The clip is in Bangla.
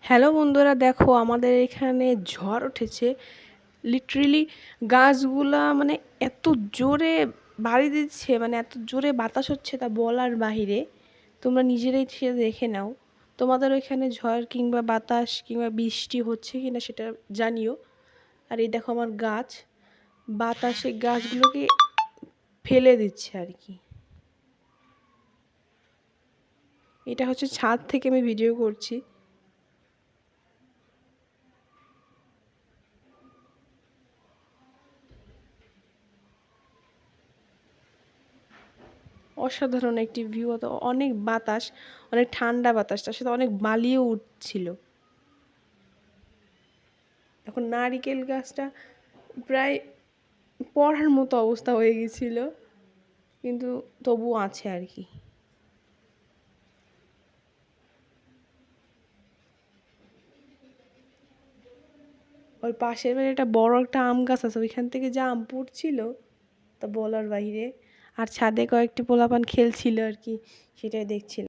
হ্যালো বন্ধুরা, দেখো আমাদের এখানে ঝড় উঠেছে। লিটারেলি গাছগুলা মানে এত জোরে বাড়ি দিচ্ছে, মানে এত জোরে বাতাস হচ্ছে তা বলার বাহিরে। তোমরা নিজেরাই সে দেখে নাও। তোমাদের ওইখানে ঝড় কিংবা বাতাস কিংবা বৃষ্টি হচ্ছে কিনা সেটা জানিও। আর এই দেখো আমার গাছ, বাতাসে গাছগুলোকে ফেলে দিচ্ছে আর কি। এটা হচ্ছে ছাদ থেকে আমি ভিডিও করছি। অসাধারণ একটি ভিউ, অনেক বাতাস, অনেক ঠান্ডা বাতাস, তার সাথে অনেক বালিও উঠছিল। এখন নারিকেল গাছটা প্রায় পড়ার মতো অবস্থা হয়ে গেছিল, কিন্তু তবু আছে আর কি। ওই পাশের বাড়ি একটা বড় একটা আম গাছ আছে, ওইখান থেকে যে আম পড়ছিল তা বলার বাইরে। আর ছাদে কয়েকটি পোলাপান খেলছিল আর কি, সেটাই দেখছিল।